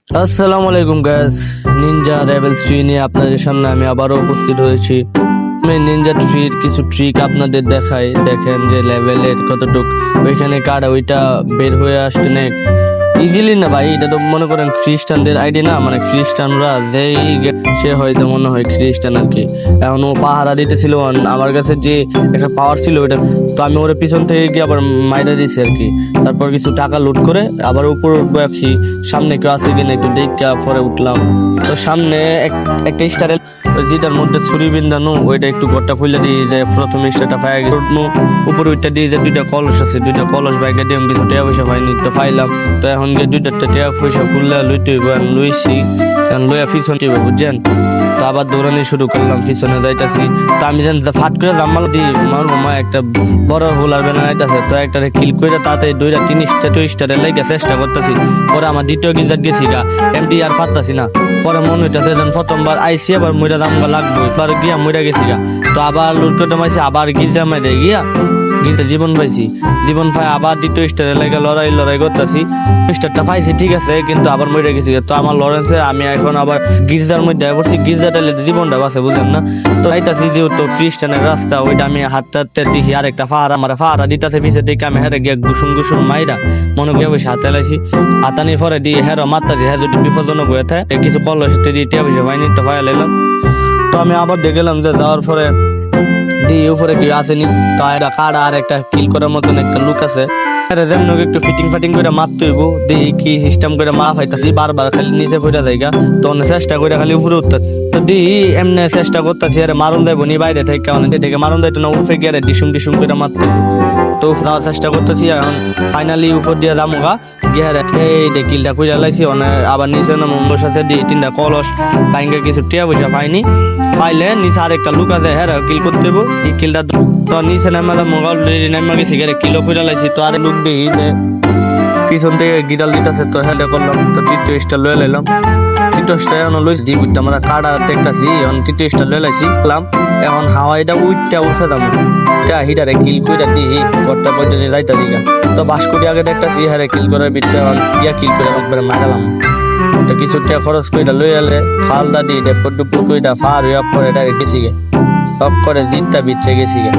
আসসালামু আলাইকুম guys, Ninja level 3 নিয়ে আপনাদের সামনে আমি আবারও উপস্থিত হয়েছি। আমি নিনজা 3 এর কিছু ট্রিক আপনাদের দেখাই, দেখেন যে লেভেলের কতটুক ওইখানে কাটা ওইটা বের হয়ে আসতে নেই ইজিলি না ভাই। এটা তো মনে করেন খ্রিস্টানদের আইডি না, মানে খ্রিস্টানরা যেই সে হয়তো মনে হয় খ্রিস্টান আর কি। এখন ও পাহারা দিতেছিল, আমার কাছে যে একটা পাওয়ার ছিল ওটা, তো আমি ওর পিছন থেকে গিয়ে আবার মাইরা দিয়েছি আর কি। তারপর কিছু টাকা লুট করে আবার উপর উঠবো আর কি, সামনে কেউ আছে কিনা একটু দেখা পরে উঠলাম। তো সামনে একটা স্টারের যেটার মধ্যে ছুরি বিন্দানো ওইটা একটু ঘরটা খুলে দিয়ে যে প্রথমে স্টারটা ফায়া গেছে উঠনো, উপরে ওইটা দিয়ে যে দুইটা কলস আছে, দুইটা কলস বাইকে দিয়ে কিছু টাকা পয়সা পাইনি, তো পাইলাম। তো এখন গিয়ে দুইটা টাকা পয়সা খুললে লইতে হইব, লইছি এখন লইয়া পিছন টিব বুঝছেন। তো আবার দৌড়ানি শুরু করলাম, পিছনে যাইতাছি। তো আমি যেন ফাট করে জামাল দিই মারবো, মা একটা বড় হোলার বেনাইতেছে, তো একটা কিল করে তাতে দুইটা তিন স্টারে লেগে চেষ্টা করতেছি। পরে আমার দ্বিতীয় গিজার গেছি গা, এমডি আর পারতাছি না। পরে মনে হইতেছে যেন প্রথমবার আইসি আবার মইরা দামগা লাগবো, এবার গিয়া মইরা গেছি গা। তো আবার লুট করতে মাইছি, আবার গিলজা মাইরে গিয়া গিলতে জীবন পাইছি। জীবন পাই আবার দ্বিতীয় স্টারে লেগে লড়াই করতেছি। স্টারটা পাইছি ঠিক আছে, কিন্তু আবার মরে গেছি। তো আমার লরেন্সে আমি এখন আবার গির্জার মধ্যে পড়ছি, গির্জাটা জীবনটা বাসে বুঝেন না। তো এইটাছি যেহেতু খ্রিস্টানের রাস্তা, ওইটা আমি হাতটা দেখি আরেকটা ফাহারা দিতেছে পিছিয়ে দিকে, আমি হেরে গিয়ে গুসুম মাইরা মনে গিয়ে বসে হাতে লাইছি। হাতানি পরে দিয়ে হেরো মাত্রা দিয়ে হ্যাঁ যদি বিপজ্জনক হয়ে থাকে কিছু কল সাথে দিয়ে টিয়া পয়সা পাইনি, তো পাইয়া লাইলাম। তো আমি আবার দেখলাম যে যাওয়ার পরে দিয়ে উপরে কি আসেনি, তো একটা কাড়া আর একটা কিল করার মতন একটা লুক আছে। যেমন একটু ফিটিং করে মারতে হইব, দেখি কি সিস্টেম করে মা ফাইতাছি, বারবার খালি নিচে পড়া জায়গা, তো চেষ্টা করে খালি উপরে উঠতে। তো দি এমনি চেষ্টা করতেছি, আরে মারুন যাইব নি বাইরে থেকে, অনেক থেকে মারুন যাইতো না, উঠে গিয়ে ডিসুম করে মারতে। তো যাওয়ার চেষ্টা করতেছি, এখন ফাইনালি উপর দিয়ে দামগা গিয়ে এই কিলটা করে লাইছি। আবার নিচে না মুম্বইয়ের সাথে দিয়ে তিনটা কলস ব্যাংকে কিছু টিয়া পয়সা পাইনি, পাইলে নিচে আরেকটা লুক আছে, হ্যাঁ কিল করতে দেবো। এই কিলটা তো নিচে নামা মোবাইল নামা গেছি, কিলো করে লাইছি। তো আরে লুক দিই পিছন থেকে গিটাল দিতেছে, তো হ্যাঁ করলাম। তো তৃতীয় স্টার লয়ে লাইলাম, তৃতীয় স্টার এখন লইছি দি বুঝতে আমরা কাটা টেকটাছি, এখন তৃতীয় স্টার লয়ে লাইছি। এখন হাওয়াইটা উঠছে দাম হিটারে কিল করে দিই ঘরটা পর্যন্ত যাইতা দিঘা। তো বাসকটি আগে দেখতেছি হ্যাঁ কিল করার ভিতরে গিয়া কিল করে একবারে মারালাম। তো কিছু টাকা খরচ করে লই এলে ফালদা দিয়ে ডেপুর করে ফার হয়ে পরে এটা গেছি গে, করে দিনটা বিচ্ছে গেছি গে।